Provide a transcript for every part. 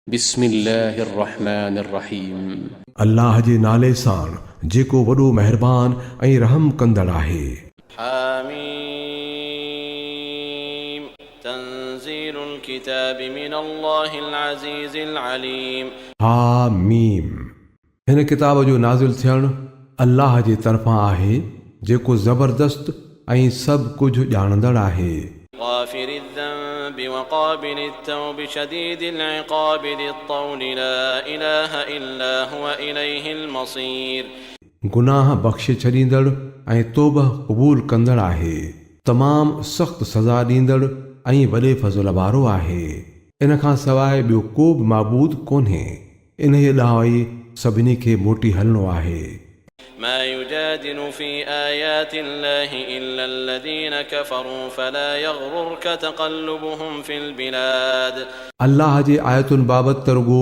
बिस्मिल्लाहिर्रहमानिर्रहीम। अल्लाह जे नाले सां जेको वॾो महिरबान ऐं रहम कंदड़ आहे। हामीम तंज़ीलुल किताबि मिनल्लाहिल अज़ीज़िल अलीम। हामीम हिन किताब जो नाज़िल थियणु अल्लाह जे तरफ़ां आहे जेको ज़बरदस्त ऐं सभु कुझु ॼाणंदड़ आहे। गाफ़िरिज़ ज़ंबि व क़ाबिलित तौब शदीदिल इक़ाब लित्तौल ला इलाहा इल्ला हुव इलैहिल मसीर। गुनाह बख़्शे छॾींदड़ ऐं तौबह क़बूल कंदड़ आहे, तमामु सख़्त सज़ा ॾींदड़ ऐं वॾे फज़ल वारो आहे। इन खां सवाइ ॿियो को बि माबूद कोन्हे, इन ॾांहुं ई सभिनी खे मोटी हलणो आहे। ما يجادل في آيات الله إلا الذين كفروا فلا يغررك تقلبهم في البلاد। अल्लाह जे आयतुनि बाबति त रुॻो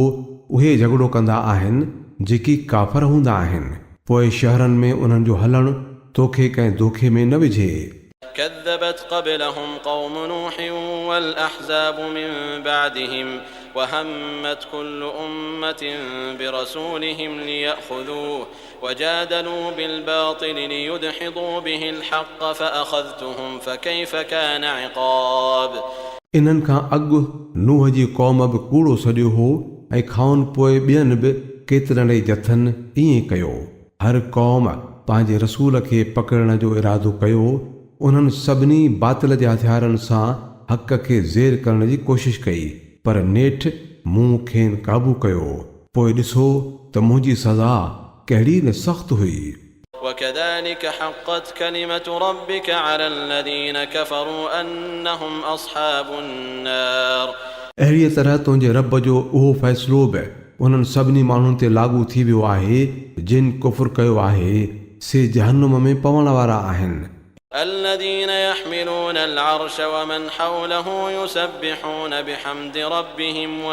उहे झगड़ो कंदा आहिनि जेकी काफ़र हूंदा आहिनि, पोइ शहरनि में उन्हनि जो हलणु तोखे कंहिं धोखे में न विझे। كذبت قبلهم قوم نوح والأحزاب من بعدهم وهمت كل أمة برسولهم ليأخذوه وجادلوا بالباطل ليدحضوا به الحق فأخذتهم فكيف كان عقاب। इन्हनि खां अॻु नूह जी क़ौम बि कूड़ो सॼियो हो ऐं खाउनि पोइ ॿियनि बि केतिरनि ई जथनि ईअं कयो। हर क़ौम पंहिंजे रसूल खे पकड़ण जो इरादो कयो। उन्हनि सभिनी बातिल जे हथियारनि सां हक़ खे ज़ेर करण जी कोशिश कई, पर नेठि मूं खेनि क़ाबू कयो। पोइ ॾिसो त मुंहिंजी सज़ा कहिड़ी न सख़्त हुई। وكذلك حقت كلمة ربك على الذين كفروا أنهم أصحاب النار। अहिड़ीअ तरह तुंहिंजे रब जो उहो फ़ैसिलो बि उन्हनि सभिनी माण्हुनि ते लागू थी वियो आहे जिन कुफ़्र कयो आहे, से जहन्नुम में पवण वारा आहिनि। الذين يحملون العرش ومن حوله يسبحون بحمد ربهم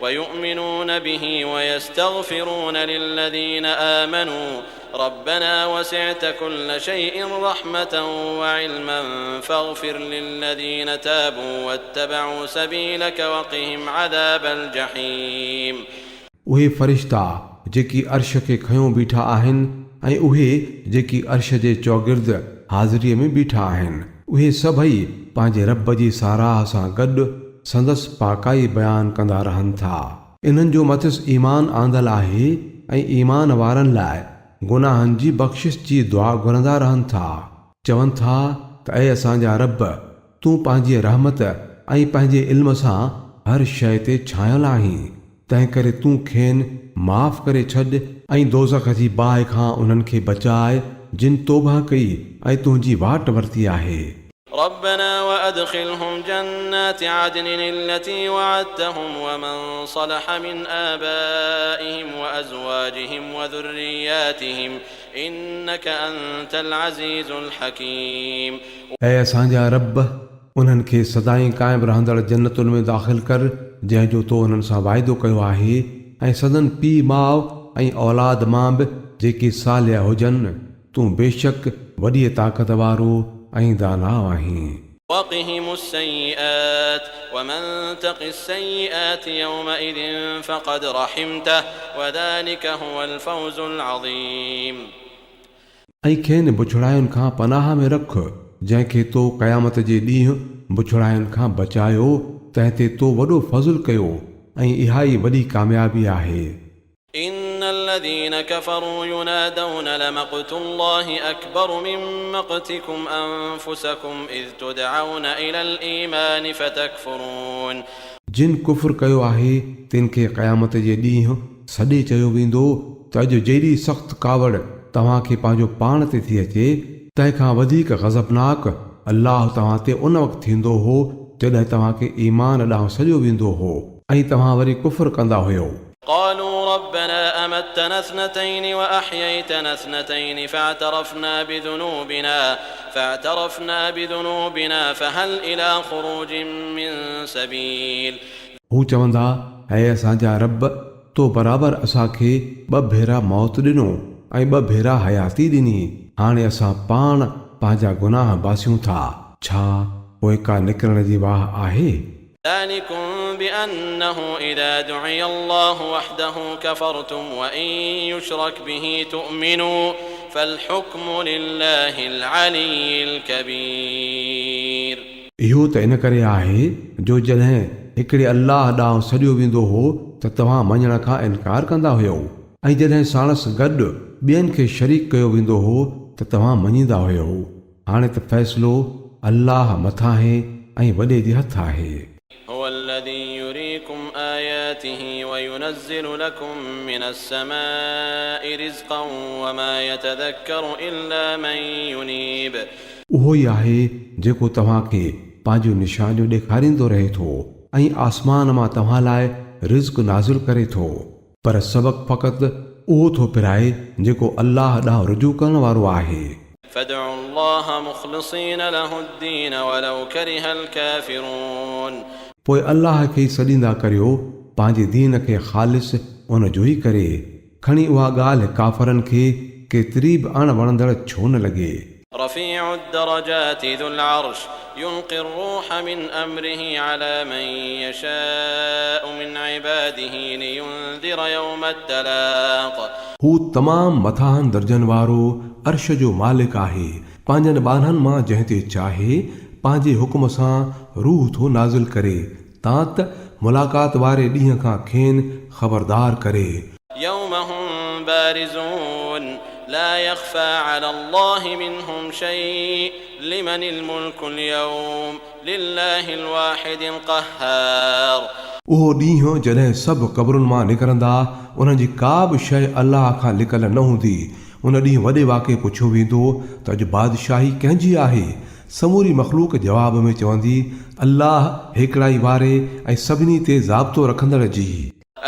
ويؤمنون به ويستغفرون للذين آمنوا ربنا وسعت كل شيء رحمة وعلما فاغفر للذين تابوا واتبعوا سبيلك وقهم عذاب الجحيم। उहे फ़रिश्ता जेकी अर्श खे खयों बीठा आहिनि ऐं उहे जेकी अर्श जे चौगिर्द हाज़िरीअ में बीठा आहिनि, उहे सभई पंहिंजे रब जी साराह सां गॾु संदसि पाकाई बयानु कंदा रहनि था। इन्हनि जो मथिस ईमान आंदल आहे ऐं ईमान वारनि लाइ गुनाहनि जी बख़्शिश जी दुआ घुरंदा रहनि था। चवनि था त ऐं असांजा रब, तूं पंहिंजी रहमत ऐं पंहिंजे इल्म सां हर शइ ते छायल आहीं, तंहिं करे तूं खेनि माफ़ करे छॾ ऐं दोज़ख जी बाहि खां उन्हनि खे बचाए जिन तौबा कई ऐं तुंहिंजी वाट वरिती आहे। ربنا وأدخلهم جنات عدن التي وعدتهم ومن صلح من آبائهم وأزواجهم وذرياتهم إنك أنت العزيز الحكيم। ऐं असांजा रब, उन्हनि खे सदाईं क़ाइमु रहंदड़ जन्नतुनि में दाख़िल कर जंहिंजो तो उन्हनि सां वाइदो कयो आहे, ऐं सदन पीउ माउ ऐं औलाद मां बि जेकी सालिया हुजनि। तूं बेशक वॾी ताक़त वारो ऐं दाना आहीं। وقهم السيئات ومن تق السيئات يومئذ فقد رحمته وذلك هو الفوز العظيم। ऐं खेनि बुछड़ायुनि खां पनाह में रख, जंहिंखे तो क़यामत जे ॾींहुं बुछड़ायुनि खां बचायो, तंहिं ते तो वॾो फज़ुल कयो ऐं इहा ई वॾी कामयाबी आहे। إن الذين كفروا ينادون لمقت الله أكبر من مقتكم أنفسكم إذ تدعون إلى الإيمان فتكفرون। जिन कुफ़्र कयो आहे तिन खे क़यामत जे ॾींहुं सॾे चयो वेंदो त अॼु जहिड़ी सख़्त कावड़ तव्हांखे पंहिंजो पाण ते थी अचे, तंहिंखां वधीक ग़ज़बनाक अल्लाह तव्हां ते उन वक़्तु थींदो हो जॾहिं तव्हांखे ईमान ॾांहुं सॼो वेंदो हो ऐं तव्हां वरी कुफ़्र कंदा हुयो। قالوا ربنا أمتنا اثنتين وأحييتنا اثنتين فاعترفنا بذنوبنا فهل إلى خروج من سبيل। हू चवंदा, ऐं असांजा रब, तो बराबरि असांखे ॿ भेरा मौत ॾिनो ऐं ॿ भेरा हयाती ॾिनी। हाणे असां पाण पंहिंजा गुनाह बासियूं था, छा पोइ का निकिरण जी वाह आहे? ذلكم بأنه إذا دعي الله وحده كفرتم وإن يشرك به تؤمنوا فالحكم لله العلي الكبير. इहो त इन करे आहे जो जॾहिं हिकिड़े अल्लाह ॾांहुं सॾियो वेंदो हो त तव्हां मञण खां इनकार कंदा हुयो ऐं जॾहिं साणस गॾु ॿियनि खे शरीक कयो वेंदो हो त तव्हां मञींदा हुयो। हाणे त फ़ैसिलो अल्लाह मथां आहे ऐं वॾे जे हथ आहे। هو الذي يريكم آياته وينزل لكم من السماء رزقا وما يتذكر إلا من ينيب. उहो ई आहे जेको तव्हांखे पंहिंजूं निशानियूं ॾेखारींदो रहे थो ऐं आसमान मां तव्हां लाइ रिज़्क़ नाज़िल करे थो, पर सबक़ फ़क़ति उहो थो पिराए जेको अल्लाह ॾांहुं रुजू करण वारो आहे। فادعوا الله مخلصين له الدين ولو كره الكافرون. पोइ अल्लाह खे सॾींदा करियो पंहिंजे दीन खे ख़ालिस उन जो ई करे, खणी उहा ॻाल्हि काफ़रनि खे केतिरी बि अणवणंदड़ छो न लॻे। رفيع الدرجات ذو العرش يلقي الروح من أمره على من يشاء من عباده لينذر يوم التلاق. हू तमामु मथां दर्जन वारो अर्श जो मालिक आहे, पंहिंजनि ॿारनि मां जंहिं ते चाहे पंहिंजे हुकुम सां रूह थो नाज़िल करे तां त मुलाक़ात वारे ॾींहं खां खेनि ख़बरदार करे। يوم هم بارزون لا يخفى على الله منهم شيء لمن الملك اليوم لله الواحد القهار. उहो ॾींहुं जॾहिं सभु क़बरुनि मां निकिरंदा उन जी का बि शइ अल्लाह खां लिकल न हूंदी। उन ॾींहुं वॾे वाक़े पुछियो वेंदो त अॼु बादशाही कंहिंजी आहे? समूरी मख़लूक जवाब में चवंदी अल्लाह हिकिड़ाई वारे ऐं सभिनी ते ज़ाब्तो रखंदड़ जी।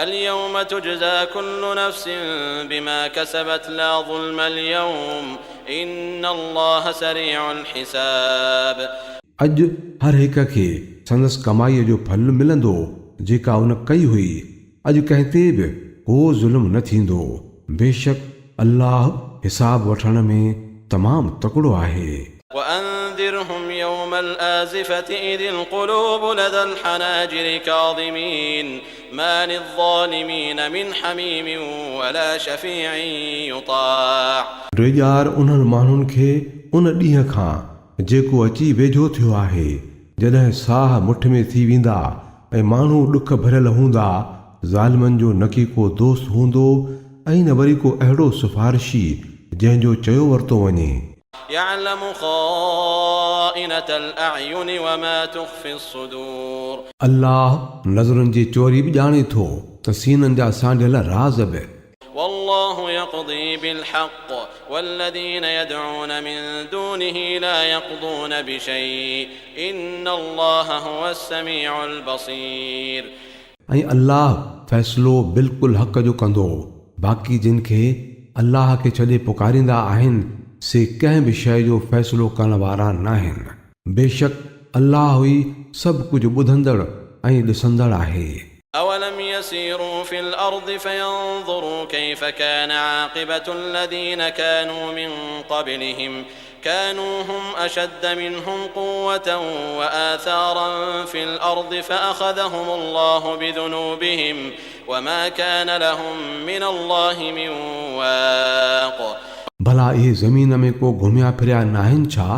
اليوم تجزى كل نفس بما كسبت لا ظلم اليوم إن الله سريع الحساب. अॼु हर हिक खे संदसि कमाईअ जो फल मिलंदो जेका उन कई हुई। अॼु कंहिं ते बि को ज़ुल्म न थींदो। बेशक अल्लाह हिसाब वठण में तमामु तकिड़ो आहे। وأنذرهم يوم الآزفة إذ القلوب لدى الحناجر كاظمين ما للظالمين من حميم ولا شفيع يطاع. ड्रेजार उन्हनि माण्हुनि खे उन ॾींहं खां जेको अची वेझो थियो आहे जॾहिं साह मुठ में थी वेंदा ऐं माण्हू ॾुख भरियल हूंदा, ज़ालिमनि जो न की को दोस्त हूंदो ऐं न वरी को अहिड़ो सिफ़ारिशी जंहिंजो चयो वरितो वञे। يعلم خائنة الأعين وما تخفي الصدور. अल्लाह नज़रुनि जी चोरी बि ॼाणे थो त सीननि जा सांढियल राज़ बि। والله يقضي بالحق والذين يدعون من دونه لا يقضون بشيء إن الله هو السميع البصير. ऐं अल्लाह फ़ैसिलो बिल्कुलु हक़ जो कंदो। बाक़ी जिन खे अल्लाह खे छॾे पुकारींदा आहिनि से कंहिं बि शइ जो फ़ैसिलो करण वारा न आहिनि। बेशक अल्लाह ई सभु कुझु ॿुधंदड़ ऐं ॾिसंदड़ आहे। أولم يسيروا في الأرض فينظروا كيف كان عاقبة الذين كانوا من قبلهم كانوا هم أشد منهم قوة وآثارا في الأرض فأخذهم الله بذنوبهم وما كان لهم من الله من واق. भला इहे ज़मीन में को घुमिया फिरिया न आहिनि छा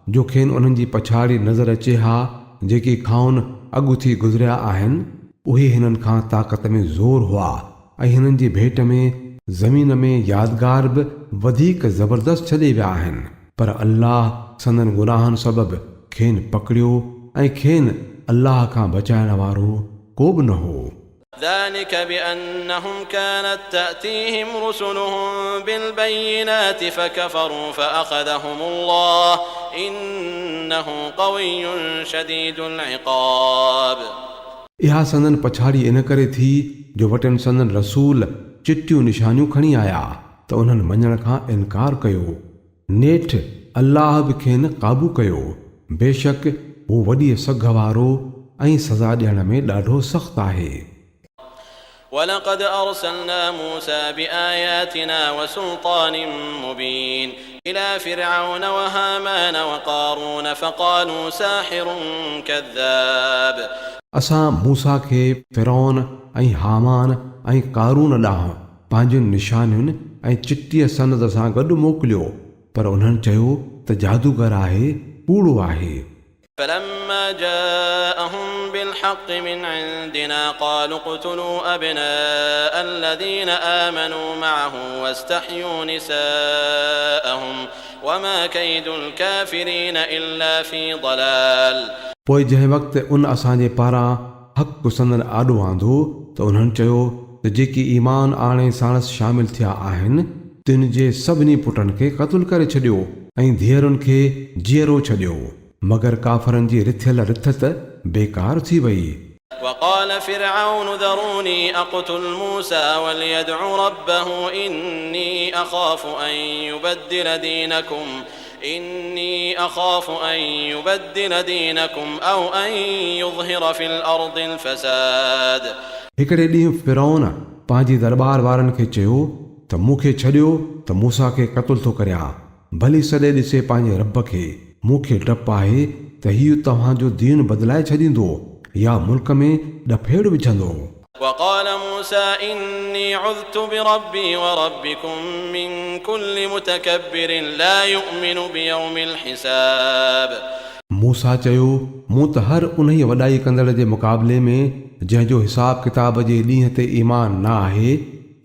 जो खेनि उन्हनि जी पछाड़ी नज़र अचे हा जेकी खाउनि अॻु थी गुज़रिया आहिनि? उहे हिननि खां ताक़त में ज़ोर हुआ ऐं हिननि जी भेट में ज़मीन में यादगार बि वधीक ज़बरदस्त छॾे विया आहिनि, पर अल्लाह संदनि गुनाहनि सबबि खेनि पकड़ियो ऐं खेनि अल्लाह खां बचाइण वारो को बि न हो। ذلك بأنهم كانت تأتيهم رسلهم بالبينات فكفروا فأخذهم الله إنه قوي شديد العقاب. इहा संदन पछाड़ी इन करे थी जो वटनि संदन रसूल चिटियूं निशानियूं खणी आया त उन्हनि मञण खां इनकार कयो। नेठि अल्लाह बि खेनि क़ाबू कयो। बेशक हू वॾी सघ वारो ऐं सज़ा ॾियण में ॾाढो सख़्तु आहे। ولقد أرسلنا موسى بآياتنا وسلطان مبين إلى فرعون وهامان وقارون فقالوا ساحر كذاب असां मूसा खे फिरौन ऐं हामान ऐं कारून ॾांहुं पंहिंजुनि निशानियुनि ऐं चिटीअ सनद सां गॾु मोकिलियो, पर उन्हनि चयो त जादूगर आहे, कूड़ो आहे। فلما جاءهم بالحق من عندنا قالوا اقتلوا أبناء الذين آمنوا معه واستحيوا نساءهم وما كيد الكافرين إلا في ضلال। पोइ जंहिं वक़्तु उन असांजे पारां हक़ संदन आॾो आंदो त उन्हनि चयो त जेकी ईमान आणे साणस शामिल थिया आहिनि तिन जे सभिनी पुटनि खे क़तल करे छॾियो ऐं धीअरुनि खे जीअरो छॾियो, मगर काफ़रनि जी रिथियल रिथत बेकार थी वई। وقال فرعون ذروني أقتل موسى وليدع ربه إني أخاف أن يبدل دينكم أو أن يظهر في الأرض الفساد। हिकिड़े ॾींहुं फिरौन पंहिंजी दरबार वारनि खे चयो त मूंखे छॾियो त मूसा खे क़तल थो करियां, भली सॾे ॾिसे पंहिंजे रब खे, मूंखे डपु आहे त हीउ तव्हांजो दीन बदिलाए छॾींदो या मुल्क में ॾफेड़ विझंदो। وقال موسى إني عذت بربي وربكم من كل متكبر لا يؤمن بيوم الحساب। मूसा चयो मूं त हर उन्हीअ वॾाई कंदड़ जे मुक़ाबले में जंहिंजो हिसाब किताब जे ॾींहं ते ईमान न आहे,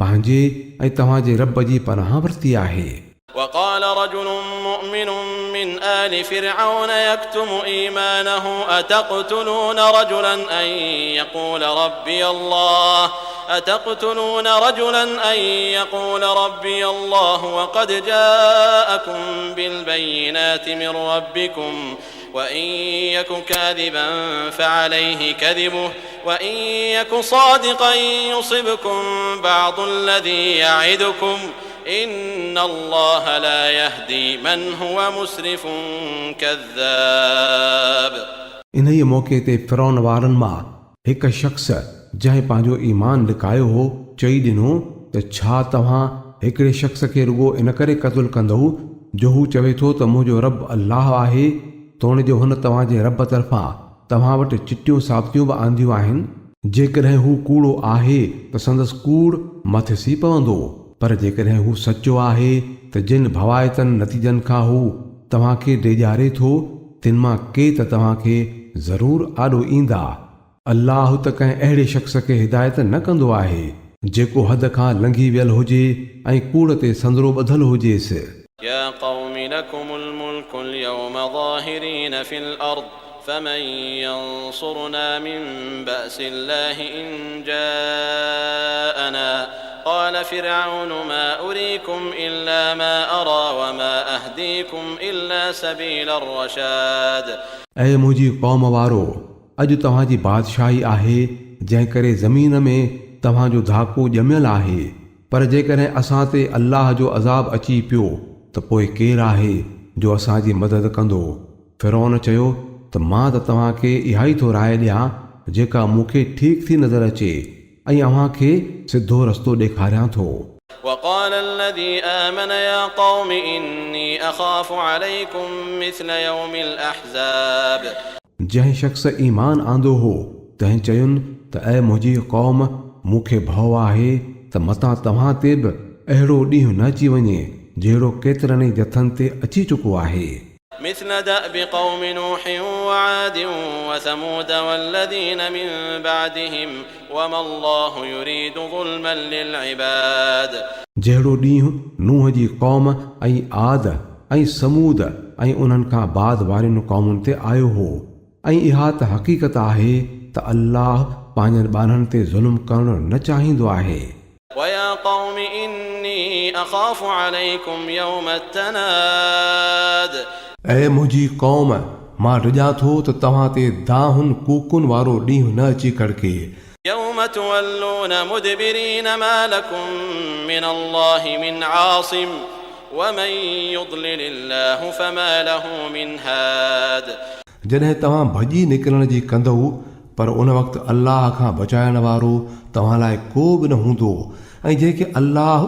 पंहिंजे ऐं तव्हांजे रब जी पनाह वरिती आहे। وقال رجل مؤمن من آل فرعون يكتم إيمانه أتقتلون رجلا أن يقول ربي الله وقد جاءكم بالبينات من ربكم وإن يك كاذبا فعليه كذبه وإن يك صادقا يصبكم بعض الذي يعدكم إن الله لا يهدي من هو مسرف كذاب। इन्हीअ मौक़े ते फिरौन वारनि मां हिकु शख़्स जंहिं पंहिंजो ईमान लिकायो हो चई ॾिनो त छा तव्हां हिकिड़े शख़्स खे रुगो इन करे क़तल कंदव जो हू चवे थो त मुंहिंजो रब अल्लाह आहे, तोण जो हुन तव्हांजे रब तरफ़ां तव्हां वटि चिटियूं साबितियूं बि आंदियूं आहिनि। जेकॾहिं हू कूड़ो आहे त संदसि कूड़ मथिसी पवंदो, पर जेकॾहिं हू सचो आहे त जिन भवाइतनि नतीजनि खां हू तव्हांखे ॾेॼारे थो तिन मां के त तव्हांखे ज़रूरु आॾो ईंदा। अल्लाह त कंहिं अहिड़े शख़्स खे हिदायत न कंदो आहे जेको हद खां लंघी वियल हुजे ऐं कूड़ ते संदरो ॿधल हुजेसि। या قوم لكم الملك اليوم ظاهرين في الأرض فمن ينصرنا من بأس الله إن جاءنا قال فرعون ما أريكم إلا ما أرى وما أهديكم إلا سبيل الرشاد। ऐं मुंहिंजी क़ौम वारो, अॼु तव्हांजी बादशाही आहे जंहिं करे ज़मीन में तव्हांजो धाको ॼमियल आहे, पर जेकॾहिं असां ते अल्लाह जो अज़ाब अची पियो त पोइ केरु आहे जो असांजी मदद कंदो। फिरौन चयो त मां त तव्हांखे इहा ई थो राय ॾियां जेका मूंखे ठीकु थी नज़र अचे ऐं अव्हांखे सिधो रस्तो ॾेखारियां थो। وقال الذي آمن يا قوم إني أخاف عليكم مثل يوم الأحزاب। जंहिं शख़्स ईमान आंदो हो तंहिं चयुनि त ऐं मुंहिंजी क़ौम मूंखे भउ आहे त मतां तव्हां ते बि अहिड़ो ॾींहुं न अची वञे जहिड़ो केतिरनि ई जथनि ते अची चुको आहे। مثل دأب قوم نوح وعاد وثمود والذين من بعدهم وما الله يريد ظلما للعباد। जहिड़ो ॾींहुं नूह जी क़ौम ऐं आद ऐं समूद ऐं उन्हनि खां बाद वारियुनि क़ौमुनि ते आयो हो, ऐं इहा त हक़ीक़त आहे त अल्लाह पंहिंजनि ॿारनि ते ज़ुल्म करणु न चाहींदो आहे। ويا قوم إني أخاف عليكم يوم التناد। ऐं मुंहिंजी क़ौम, मां रिॼां थो त तव्हां ते दाहुनि कूकुनि वारो ॾींहुं न अची कड़के। يوم تولون مدبرين ما لكم من الله من عاصم ومن يضلل الله فما له من هاد। जॾहिं तव्हां भॼी निकिरण जी कंदव पर उन वक़्तु अल्लाह खां बचाइण वारो तव्हां लाइ को बि न हूंदो ऐं जंहिंखे अल्लाह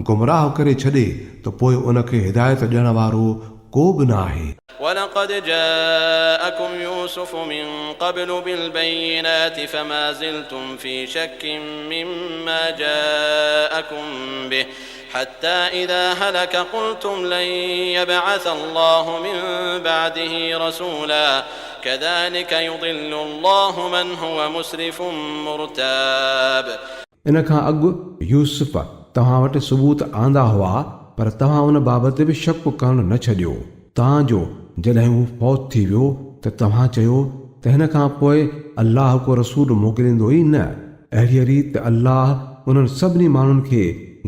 गुमराह करे छॾे त पोइ उनखे हिदायत ॾियण वारो को बि न आहे। ولقد جاءكم يوسف من قبل بالبينات فما زلتم في شك مما جاءكم به حتى إذا هلك قلتم لن يبعث الله من بعده رسولا كذلك يضل الله من هو مسرف مرتاب। इन खां अॻु यूसुफ तव्हां वटि सबूत आंदा हुआ पर तव्हां उन बाबति बि शक करणु न छॾियो। तव्हांजो जॾहिं हू फौत थी वियो त तव्हां चयो त हिन खां पोइ अल्लाह को रसूल मोकिलींदो ई न। अहिड़ीअ रीति अल्लाह उन्हनि सभिनी माण्हुनि खे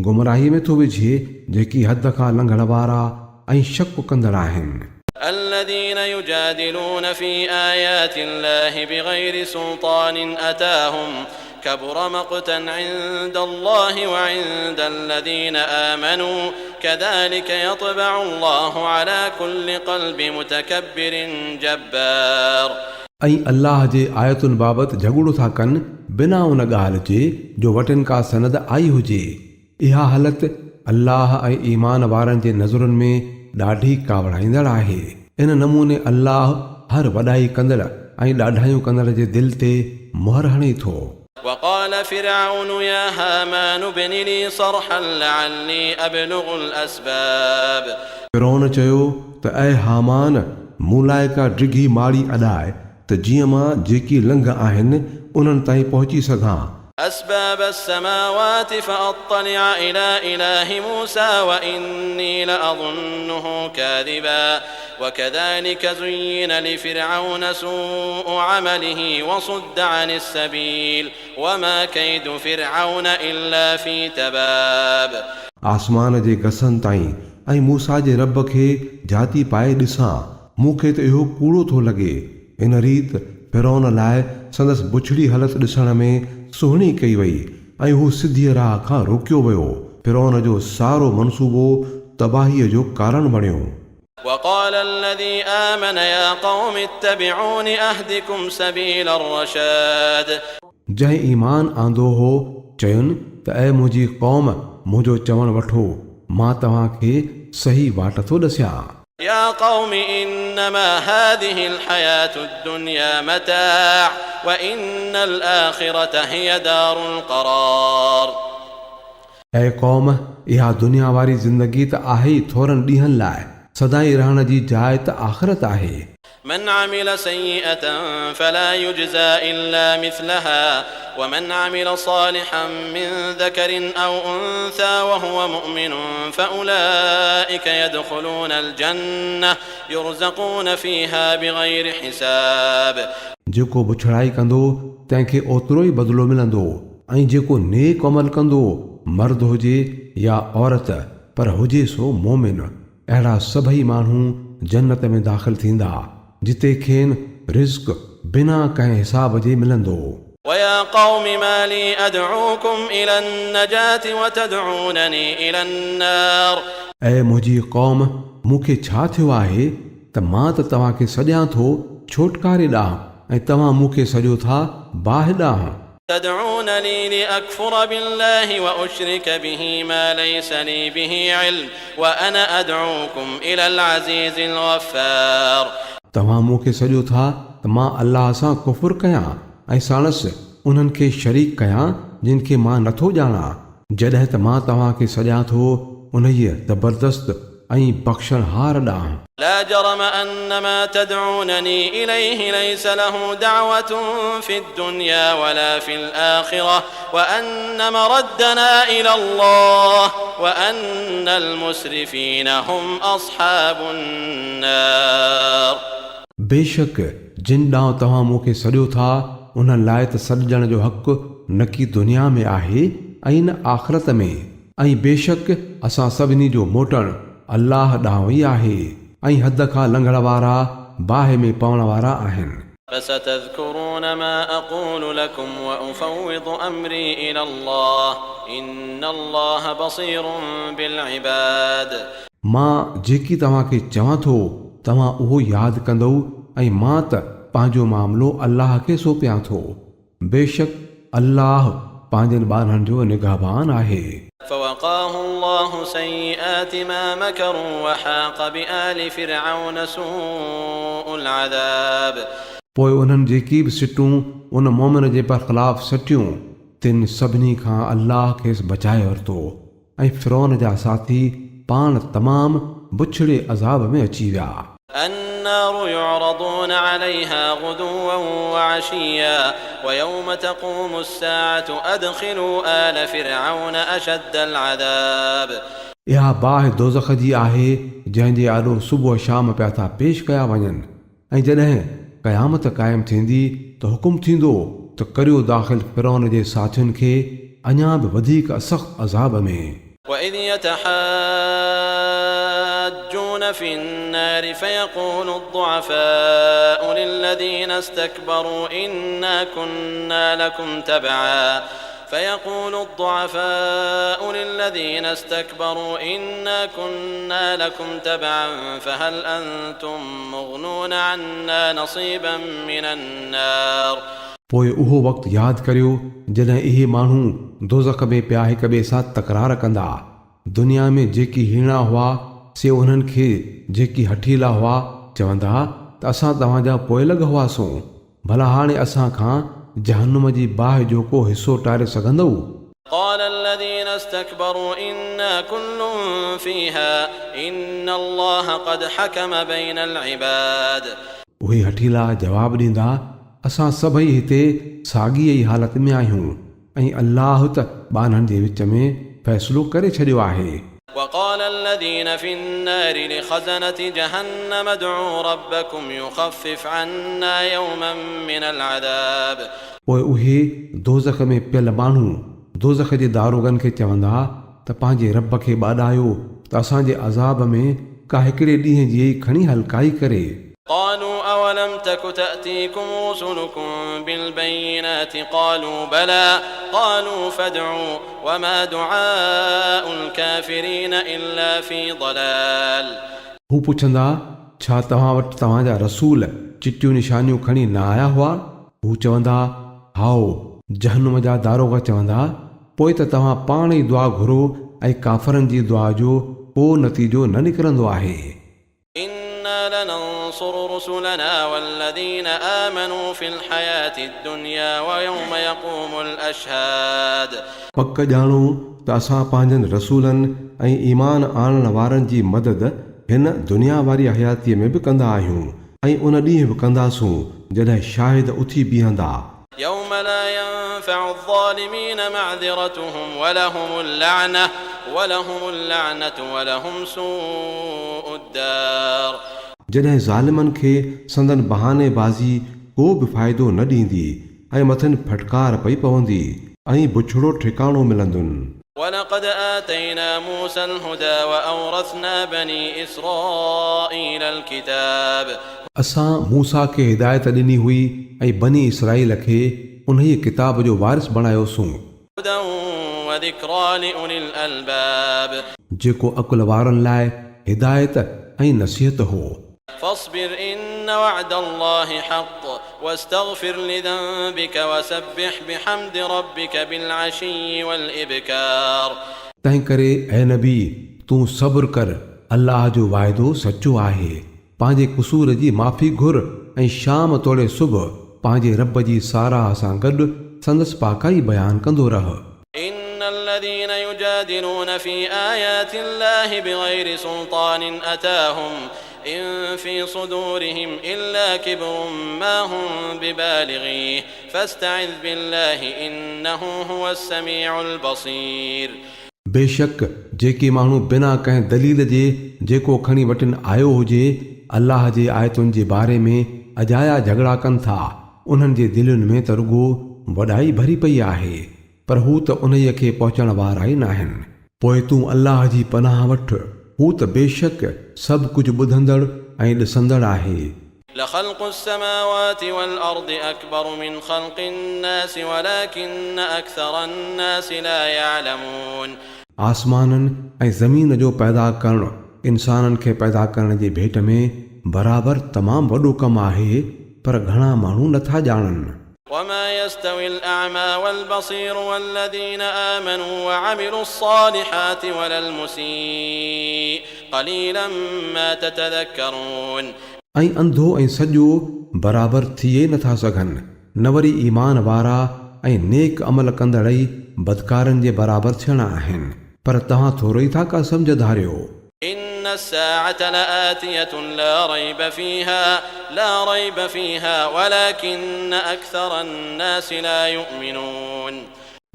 गुमराही में थो विझे जेकी हद खां लंघण वारा ऐं शक कंदड़ आहिनि। الذين يجادلون في آيات الله بغير سلطان أتاهم كبر مقتا عند الله وعند الذين آمنوا كذلك يطبع الله على كل قلب متكبر جبار। ऐं अल्लाह जे आयतुनि बाबति झगड़ो था कनि बिना उन ॻाल्हि जे जो वटनि का सनद आई हुजे। इहा हालति अल्लाह ऐं ईमान वारनि जे नज़रुनि में ॾाढी कावड़ाईंदड़ आहे। इन नमूने अल्लाह हर वॾाई कंदड़ ऐं ॾाढायूं कंदड़ जे दिलि ते मुहर हणे थो। وقال فرعون يا هامان ابن لي صرحا لعلي أبلغ الأسباب। फिरौन चयो त ऐं हामान मूं लाइ का डिघी माड़ी अॾाए त जीअं मां जेकी लंघ आहिनि उन्हनि ताईं पहुची सघां। أسباب السماوات فأطلع إلى إله موسى وإني لأظنه كاذبا وكذلك زين لفرعون سوء عمله وصد عن السبيل وما كيد فرعون إلا في تباب। आसमान जे गसनि ताईं ऐं मूसा जे रब खे जाती पाए ॾिसां मूंखे त इहो कूड़ो थो लॻे। इन रीति फिरौन लाइ संदसि बुछड़ी हालत ॾिसण में सुहिणी कई वई ऐं हू सिधीअ राह खां रोकियो वियो। फिरौन जो सारो मनसूबो तबाहीअ जो कारण बणियो। وقال الذي آمن يا قوم اتبعون أهدكم سبيل الرشاد। जंहिं ईमान आंदो हो चयुनि त ऐं मुंहिंजी क़ौम मुंहिंजो चवणु वठो मां तव्हांखे सही वाट थो ॾसियां। يا قوم إنما هذه الحياة الدنيا متاع وإن الآخرة هي دار القرار। ऐं क़ौम इहा दुनिया वारी ज़िंदगी त आहे ई थोरनि ॾींहंनि लाइ सदाई रहण जी जाइ त आख़िरत आहे। من عمل سيئة فلا يجزى إلا مثلها ومن عمل صالحا من ذكر أو أنثى وهو مؤمن فأولئك يدخلون الجنة يرزقون فيها بغير حساب। जेको बुछड़ाई कंदो तंहिंखे ओतिरो ई बदिलो मिलंदो ऐं जेको नेक अमल कंदो मर्द हुजे या औरत पर हुजे सो मोमिन अहिड़ा सभई माण्हू जन्नत में दाख़िल थींदा जिते खेनि रिज़्क़ बिना कंहिं हिसाब जे मिलंदो। ويا قوم ما لي أدعوكم إلى النجاة وتدعونني إلى النار। ऐं मुंहिंजी क़ौम मूंखे छा थियो आहे त मां त तव्हांखे सॼां थो छोटकारे ॾांहुं ऐं तव्हां मूंखे सॼो था बाहि ॾांहुं। تدعونني لأكفر بالله وأشرك به ما ليس لي به علم وأنا أدعوكم إلى العزيز الغفار। तव्हां मूंखे सॼो था त मां अल्लाह सां कुफ़ुर कयां ऐं साणसि उन्हनि खे शरीक कयां जिन खे मां नथो ॼाणां जॾहिं त मां तव्हांखे सॼां थो उन्हीअ ज़बरदस्त ऐं बख़्शणहार ॾांहुं। لا جرم أن ما تدعونني إليه ليس له دعوة في الدنيا ولا في الآخرة وأن مردنا إلى الله وأن المسرفين هم أصحاب النار। बेशक जिन ॾांहुं तव्हां मूंखे सॼो था उन्हनि लाइ त सॾजण जो हक़ न की दुनिया में आहे ऐं न आख़िरत में ऐं बेशक असां सभिनी जो मोटणु अल्लाह ॾांहुं ई आहे ऐं हद खां लंघण वारा बाहि में पवण वारा आहिनि। فستذكرون ما أقول لكم وأفوض أمري إلى الله إن الله بصير بالعباد। मां जेकी तव्हांखे चवां थो तव्हां उहो यादि कंदो ऐं मां त पंहिंजो मामिलो अल्लाह खे सौंपियां थो। बेशक अल्लाह पंहिंजनि ॿारनि जो निगहबान आहे। فوقاه الله سيئات ما مكروا وحاق بآل فرعون سوء العذاب। पोइ उन्हनि जेकी बि सिटूं उन मोमिन जे बरख़िलाफ़ सटियूं तिन सभिनी खां अल्लाह खेसि बचाए वरितो ऐं फ़िरौन जा साथी पाण तमामु बुछड़े अज़ाब में अची विया। النار يعرضون عليها غدوا وعشيا ويوم تقوم الساعة أدخلوا آل فرعون أشد العذاب। इहा बाहि दोज़ख जी आहे जंहिंजे आॾो सुबुह शाम पिया था पेश कया वञनि ऐं जॾहिं क़यामत क़ाइमु थींदी त हुकुम थींदो त करियो दाख़िल फ़िरौन जे साथियुनि खे अञा बि वधीक सख़्त अज़ाब में। وإذ يتحاجون في النار فيقول الضعفاء للذين استكبروا إنا كنا لكم تبعا فهل أنتم مغنون عنا نصيبا من النار। पोइ उहो वक़्तु यादि करियो जॾहिं इहे माण्हू दोज़ख में पिया हिक ॿिए सां तकरार कंदा। दुनिया में जेकी हीणा हुआ से उन्हनि खे जेकी हठीला हुआ चवंदा त असां तव्हांजा पोइलॻ हुआसूं, भला हाणे असां खां जहन्नुम जी बाहि जो को हिसो टारे सघंदव? قال الذين استكبروا إنا كل فيها إن الله قد حكم بين العباد। उहे हठीला जवाब ॾींदा असां सभई हिते साॻी ई हालत में आहियूं ऐं अल्लाह त ॿारनि जे विच में फ़ैसिलो करे छॾियो आहे। وقال الذين في النار لخزنة جهنم ادعوا ربكم يخفف عنا يوما من العذاب। पोइ उहे दोज़ख में पियल माण्हू दोज़ख जे दारोगनि खे चवंदा त पंहिंजे रब खे ॿाॾायो त असांजे अज़ाब में का हिकिड़े ॾींहं जी खणी हल्काई करे। قالوا أولم تك تأتيكم رسلكم بالبينات قالوا بلى قالوا فادعوا وما دعاء الكافرين إلا في ضلال। हू पुछंदा छा तव्हां वटि तव्हांजा रसूल चिटियूं निशानियूं खणी न आया हुआ? हू चवंदा हाओ। जहन्नुम जा दारोगा चवंदा पोइ त तव्हां पाण ई दुआ घुरो ऐं काफ़रनि जी दुआ जो को नतीजो न निकिरंदो आहे। لننصر رسلنا والذين آمنوا في الحياة الدنيا ويوم يقوم الأشهاد। पक ॼाणो त असां पंहिंजनि रसूलनि ऐं ईमान आणण वारनि जी मदद हिन दुनिया वारी हयातीअ में बि कंदा आहियूं ऐं उन ॾींहुं बि कंदासूं जॾहिं शाहिद उथी बीहंदा। يوم لا ينفع الظالمين معذرتهم ولهم اللعنة ولهم سوء الدار। जॾहिं ज़ालिमनि खे संदन बहाने बाज़ी को बि फ़ाइदो न ॾींदी ऐं मथनि फटकार पई पवंदी ऐं बुछड़ो ठिकाणो मिलंदुनि। ولقد آتينا موسى الهدى وأورثنا بني إسرائيل الكتاب। असां मूसा खे हिदायत ॾिनी हुई ऐं बनी इसराईल खे उन्हीअ किताब जो वारिस बणायोसूं। هدى وذكرى لأولي الألباب। जेको अकुल वारनि लाइ हिदायत ऐं नसीहत हो। فاصبر إن وعد الله حق واستغفر لذنبك وسبح بحمد ربك بالعشي والإبكار। तंहिं करे ऐ नबी तूं सब्र कर, अल्लाह जो वाइदो सचो आहे। पंहिंजे क़सूर जी माफ़ी घुर ऐं शाम तोड़े सुबुह पंहिंजे रब जी साराह सां गॾु संदसि पाकाई बयानु कंदो रह। إن الذين يجادلون في آيات الله بغير سلطان أتاهم إن في صدورهم إلا كبر ما هم ببالغيه فاستعذ بالله إنه هو السميع البصير। बेशक जेके माण्हू बिना कंहिं दलील जे जेको खणी वठनि आयो हुजे अल्लाह जे आयतुनि जे बारे में अजाया झगड़ा कनि था, उन्हनि जे दिलुनि में त रुॻो वॾाई भरी पई आहे, पर हू त उन्हीअ खे पहुचण वारा ई न आहिनि। पोइ तूं अल्लाह जी पनाह वठि, हू त बेशक सभु कुझु ॿुधंदड़ ऐं ॾिसंदड़ आहे। لخلق السماوات والأرض أكبر من خلق الناس ولكن أكثر الناس لا يعلمون। आसमाननि ऐं ज़मीन जो पैदा करणु इंसाननि खे पैदा करण जी भेट में बराबरि तमामु वॾो कमु आहे, पर घणा माण्हू नथा ॼाणनि. وما يستوي الأعمى والبصير والذين آمنوا وعملوا الصالحات ولا المسيء قليلا ما تتذكرون. ऐं अंधो ऐं सॼो बराबरि थिए नथा सघनि, न वरी ईमान वारा ऐं नेक अमल कंदड़ई बदकारनि जे बराबरि थियणा आहिनि, पर तव्हां थोरो ई था का सम्झ धारियो. إن الساعة لآتية لا ريب فيها ولكن أكثر الناس لا يؤمنون.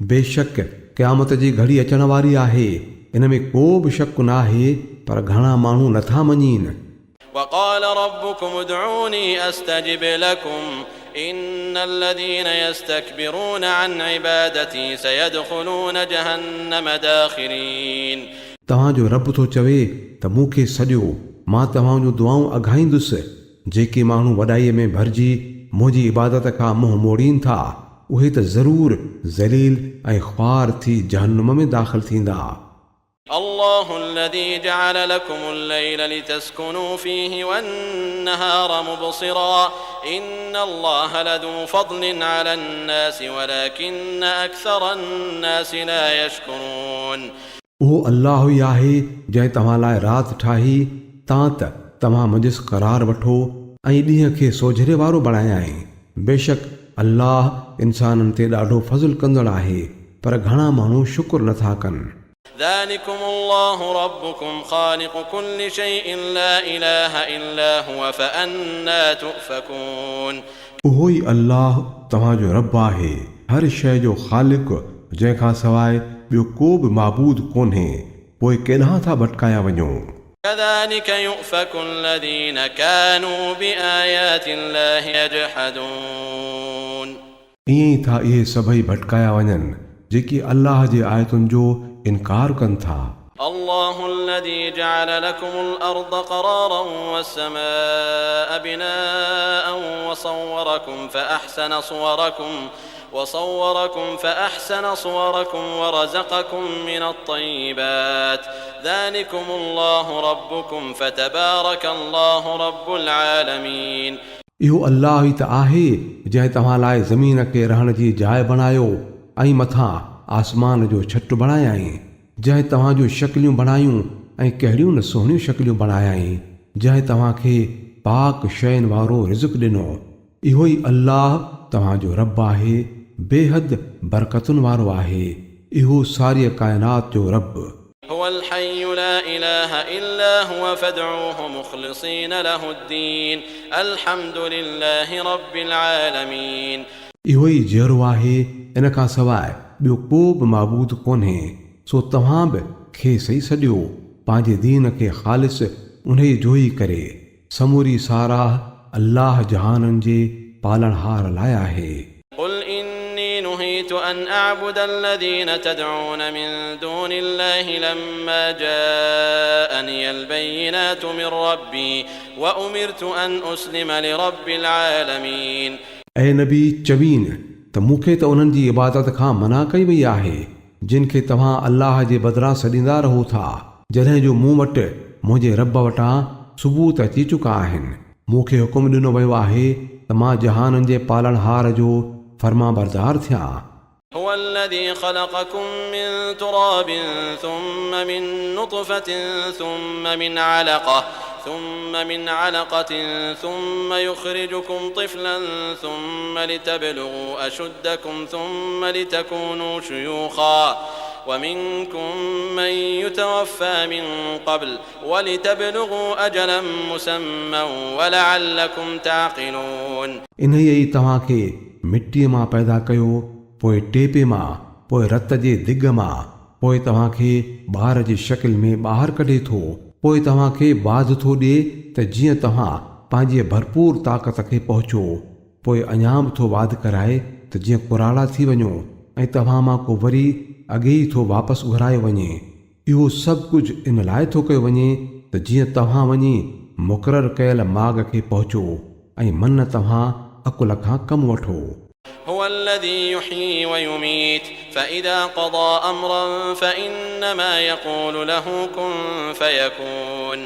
बेशक क़यामत जी घड़ी अचण वारी आहे, इन में को बि शक न आहे, पर घणा माण्हू नथा मञीनि. وقال ربكم ادعوني أستجب لكم إن الذين يستكبرون عن عبادتي سيدخلون جهنم داخرين. तव्हांजो रब थो चवे त मूंखे सॼो, मां तव्हांजो दुआऊं अघाईंदुसि. जेके माण्हू वॾाईअ में भरिजी मुंहिंजी इबादत खां मुंहुं मोड़ीनि था, उहे त ज़रूर ज़लील ऐं ख़्वार थी जहन्नुम में दाख़िल थींदा. الله الذي جعل لكم الليل لتسكنوا فيه والنهار مبصرا إن الله لذو فضل على الناس ولكن أكثر الناس لا يشكرون. उहो अल्लाह ई आहे जंहिं तव्हां लाइ राति ठाही तां त तव्हां मंझि करार वठो ऐं ॾींहं खे सोझरे वारो बणायाई. बेशक अल्लाह इंसाननि ते ॾाढो फज़ल कंदड़ आहे, पर घणा माण्हू शुक्र नथा कनि. ذلكم الله ربكم خالق كل شيء لا إله إلا هو فأنا تؤفكون. उहो ई अल्लाह तव्हांजो रब आहे, हर शइ जो ख़ालिक, जंहिंखां सवाइ ॿियो को बि माबूद कोन्हे, पोइ केॾांहुं था भटकाया वञो. كذلك يؤفك الذين كانوا بآيات الله يجحدون. ईअं ई था इहे सभई भटकाया वञनि जेकी अल्लाह जे आयतुनि जो इनकार कनि था. الله الذي جعل لكم الأرض قرارا والسماء بناء وصوركم فأحسن صوركم ورزقكم من الطيبات ذلكم الله ربكم فتبارك الله رب العالمين. इहो अल्लाह ई त आहे जंहिं तव्हां लाइ ज़मीन खे रहण जी जाइ बणायो ऐं मथां आसमान जो छट बणायाई, जंहिं तव्हांजूं शक्लियूं बणायूं ऐं कहिड़ियूं न सुहिणियूं शक्लियूं बणायाई, जंहिं तव्हांखे पाक शयुनि वारो रिज़्क़ ॾिनो. इहो ई अल्लाह तव्हांजो रब आहे, बेहद बरकतुनि वारो आहे. इहो सारी काइनात जो रब. هو الحي لا إله إلا هو فادعوه مخلصين له الدين الحمد لله رب العالمين. इहो ई जहिड़ो आहे, इन खां सवाइ ॿियो को बि माबूद कोन्हे, सो तव्हां बि खेसि ई सॼो पंहिंजे दीन खे ख़ालिस उन जो ई करे. समूरी साराह अल्लाह जहाननि जे पालनहार लाइ आहे. قل إني نهيت أن أعبد الذين تدعون من دون الله لما جاءني البينات من ربي وأمرت أن أسلم لرب العالمين. ऐं नबी चवीन त मूंखे त उन्हनि जी इबादत खां मना कई वई आहे जिन खे तव्हां अल्लाह जे बदिरां सॾींदा रहो था, जॾहिं जो मूं वटि मुंहिंजे रब वटां सबूत अची चुका आहिनि. मूंखे हुकुम ॾिनो वियो आहे त मां जहाननि जे पालनहार जो फर्मा बरदार थियां. هو الذي خلقكم من تراب ثم من نطفة ثم من علقة ثم يخرجكم طفلا ثم لتبلغوا أشدكم ثم لتكونوا شيوخا ومنكم من يتوفى من قبل ولتبلغوا أجلا مسمى ولعلكم تعقلون. इन्हीअ ई तव्हांखे मिटीअ मां पैदा कयो, पोइ टेपे मां, पोइ रत जे दिग मां, पोइ तव्हांखे ॿार जी शकिल में ॿाहिरि कढे थो, पोइ तव्हांखे बाज़ थो ॾिए त जीअं तव्हां पंहिंजे भरपूर ताक़त खे पहुचो, पोइ अञा बि थो वाध कराए त जीअं कुराड़ा थी वञो ऐं तव्हां मां को वरी अॻे ई थो वापसि घुरायो वञे. इहो सभु कुझु इन लाइ थो कयो वञे त जीअं तव्हां वञी मुक़ररु कयल माॻ खे पहुचो ऐं मन तव्हां अकुल खां कमु वठो. هو الذي يحيي ويميت فإذا قضى أمرا فإنما يقول له كن فيكون.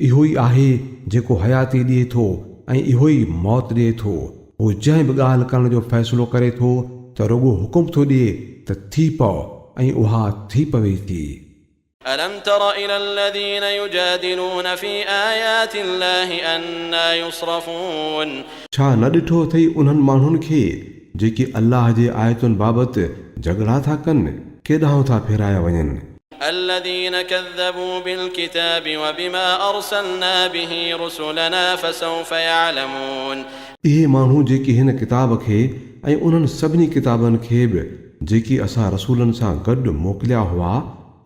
इहो ई आहे जेको हयाती ॾिए थो ऐं इहो ई मौत ॾिए थो। हू जंहिं बि ॻाल्हि करण जो फ़ैसिलो करे थो त रुॻो हुकुम थो ॾिए त थी पओ ऐं उहा थी पवे थी। ألم تر إلى الذين يجادلون في آيات الله أنى يصرفون छा न ॾिठो अथई उन्हनि माण्हुनि खे जेकी अल्लाह जे आयतुनि बाबति झगड़ा था कनि, केॾांहुं था फेराया वञनि। الذين كذبوا بالكتاب وبما أرسلنا به رسلنا فسوف يعلمون इहे माण्हू जेकी हिन किताब खे ऐं उन्हनि सभिनी किताबनि खे बि जेकी असां रसूलनि सां गॾु मोकिलिया हुआ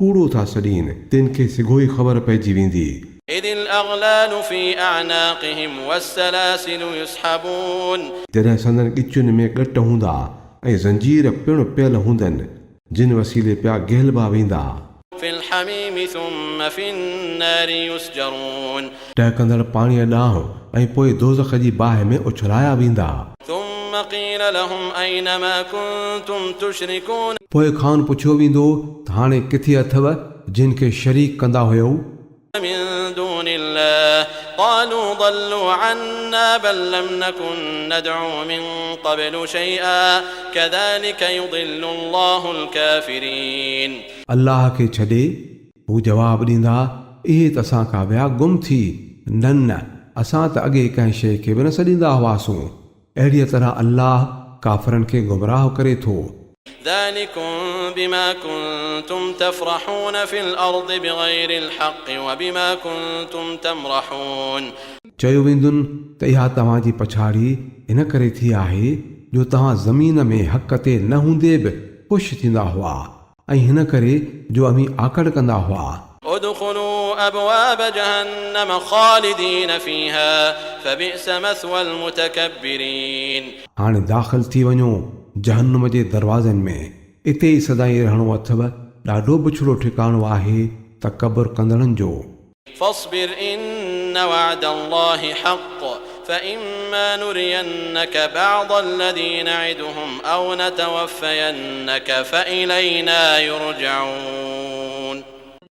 कूड़ो था सॾीनि, तिन खे सिघो ई ख़बर पइजी वेंदी। إذ الأغلال في أعناقهم والسلاسل يسحبون जॾहिं संदन ॻिचुनि में ॻट हूंदा ऐं ज़ंजीर पिणु पियल हूंदनि जिन वसीले पिया गहलबा वेंदा। في الحميم ثم في النار يسجرون टहिकंदड़ पाणीअ ॾांहुं ऐं पोइ दोज़ख जी बाहि में उछलाया वेंदा। ثم قيل لهم أين ما كنتم تشركون पोइ खान पुछियो वेंदो त हाणे किथे अथव जिन खे शरीक कंदा हुयो। من دون الله قالوا ضلوا عنا بل لم نكن ندعو من قبل شيئا كذلك يضل الله الكافرين अल्लाह खे छॾे हू जवाबु ॾींदा इहे त असां खां विया गुम थी, न असां त अॻे कंहिं शइ खे बि न सॾींदा हुआसीं। अहिड़ीअ तरह अल्लाह काफ़रनि खे गुमराह करे थो। ذلكم بما كنتم تفرحون في الأرض بغير الحق وبما كنتم تمرحون चयो वेंदुनि त इहा तव्हांजी पछाड़ी इन करे थी आहे जो तव्हां ज़मीन में हक़ ते न हूंदे बि ख़ुशि थींदा हुआ ऐं हिन करे जो अमी आकड़ कंदा हुआ। ادخلوا أبواب جهنم خالدين فيها فبئس مثوى المتكبرين हाणे दाख़िल थी वञो जहन्नुम जे दरवाज़नि में, इते ई सदाईं रहणो अथव, ॾाढो बुछड़ो ठिकाणो आहे तकबर कंदड़नि जो। فاصبر إن وعد الله حق فإما نرينك بعض الذي نعدهم أو نتوفينك فإلينا يرجعون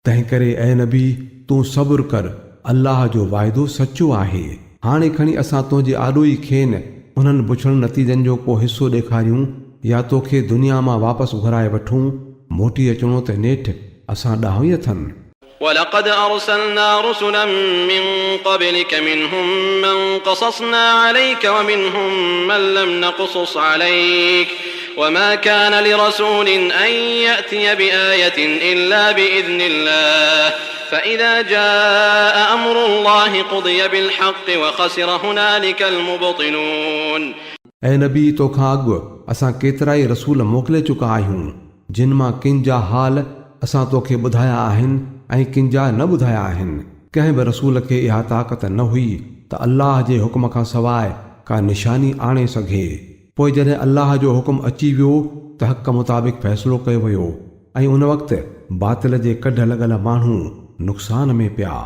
तंहिं करे ऐं नबी तूं सब्र कर, अल्लाह जो वाइदो सचो आहे। हाणे खणी असां तुंहिंजे आॾो ई खेनि उन्हनि बुछड़नि नतीजनि जो को हिसो ॾेखारियूं या तोखे दुनिया मां वापसि घुराए वठूं, मोटी अचणो त नेठि असां ॾांहुं ई अथनि। ولقد أرسلنا رسلا من قبلك منهم من قصصنا عليك ومنهم من لم نقصص عليك وما كان لرسول أن يأتي بآية إلا بإذن الله فإذا جاء أمر الله قضي بالحق وخسر هنالك المبطلون ऐं नबी तोखां अॻु असां केतिरा ई रसूल मोकिले चुका आहियूं जिन मां किन जा हाल असां तोखे ॿुधाया आहिनि ऐं किन जा न ॿुधाया आहिनि। कंहिं बि रसूल खे इहा ताक़त न हुई त अल्लाह जे हुकुम खां सवाइ का निशानी आणे सघे। पोइ जॾहिं अल्लाह जो हुकुम अची वियो त हक़ मुताबिक़ फ़ैसिलो कयो वियो ऐं उन वक़्तु बातिल जे कढ लॻल माण्हू नुक़सान में पिया।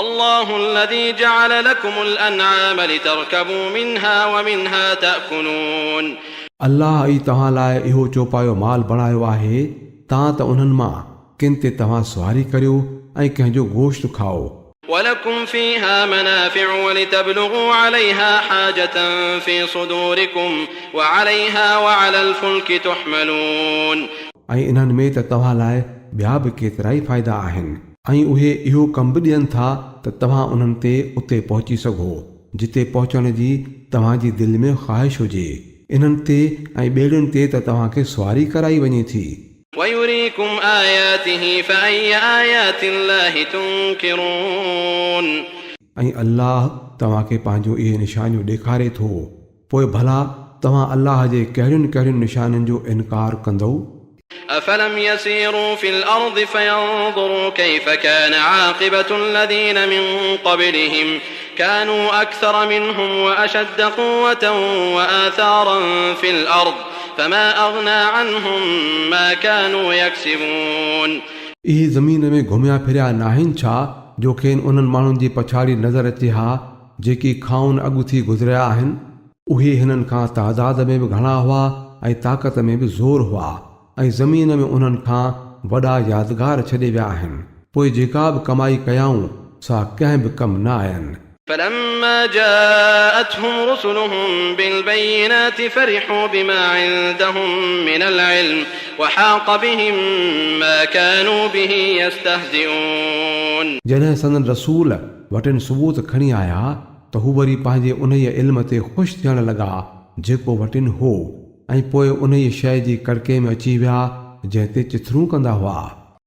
الله الذي جعل لكم الأنعام لتركبوا منها ومنها تأكلون अल्लाह ई तव्हां लाइ इहो चौपायो माल बणायो आहे, तव्हां त उन्हनि मां किन ते तव्हां सुवारी करियो ऐं कंहिंजो गोश्त खाओ। ولكم فيها منافع ولتبلغوا عليها حاجة في صدوركم وعليها وعلى الفلك تحملون ऐं इन्हनि में त तव्हां लाइ ॿिया बि केतिरा ई फ़ाइदा आहिनि ऐं उहे इहो कम बि ॾियनि था त तव्हां उन्हनि ते उते पहुची सघो जिते पहुचण जी तव्हांजी दिलि में ख़्वाहिश हुजे। इन्हनि ते ऐं ॿेड़ियुनि ते त तव्हांखे सुवारी कराई वञे थी। ويريكم آياته فأي آيات الله تنكرون ऐं अल्लाह तव्हांखे पंहिंजो इहे निशानियूं ॾेखारे थो, पोइ भला तव्हां अल्लाह जे कहिड़ियुनि कहिड़ियुनि निशाननि जो इनकार कंदो। أفلم يسيروا في الأرض فينظروا كيف كان عاقبة الذين من قبلهم كانوا أكثر منهم وأشد قوة وآثارا في الأرض فما أغنى عنهم ما كانوا يكسبون इहे ज़मीन में घुमिया फिरिया नाहिनि छा जो खेनि उन्हनि माण्हुनि जी पछाड़ी नज़र अचे हा जेकी खाउनि अॻु थी गुज़रिया आहिनि। उहे हिननि खां तादाद में बि घणा हुआ ऐं ताक़त में बि ज़ोर हुआ ऐं ज़मीन में उन्हनि खां वॾा यादगार छॾे विया आहिनि। पोइ जेका बि कमाई कयाऊं सा कंहिं बि कमु न आयनि। فلما جاءتهم رسلهم بالبينات فرحوا بما عندهم من العلم وحاق بهم ما كانوا به يستهزئون जॾहिं संदन रसूल वटिन सबूत खणी आया त हू वरी पंहिंजे उन इल्म ते ख़ुशि थियण लॻा जेको वटिन हो ऐं पोइ उन शइ जी कड़के में अची विया जंहिं ते चिथरूं कंदा हुआ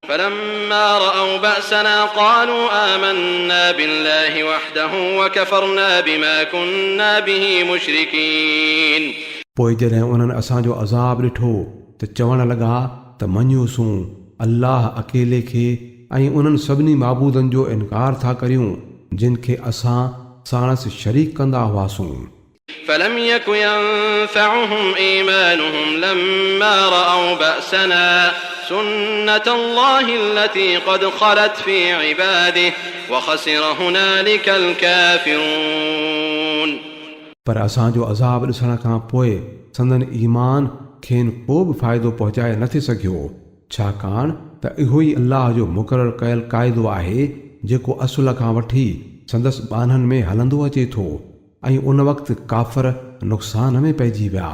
فلما رأوا بأسنا قالوا آمنا بالله وحده وكفرنا بما كنا به مشركين पोइ जॾहिं उन्हनि असांजो अज़ाब ॾिठो त चवण लॻा त मञियोसूं अल्लाह अकेले खे ऐं उन्हनि सभिनी माबूदनि जो इनकार था करियूं जिन खे असां साणस शरीक कंदा हुआसूं فلم يك ينفعهم إيمانهم لما رأوا بأسنا سنة الله التي قد خلت في عباده وخسر هنالك الكافرون पर असांजो अज़ाब ॾिसण खां पोइ संदन ईमान खेनि को बि फ़ाइदो पहुचाए नथे सघियो छाकाणि त इहो ई अल्लाह जो मुक़ररु कयल क़ाइदो आहे जेको असुल खां वठी संदसि ॿाननि में हलंदो अचे थो ऐं उन वक़्तु काफ़िर नुक़सान में पइजी विया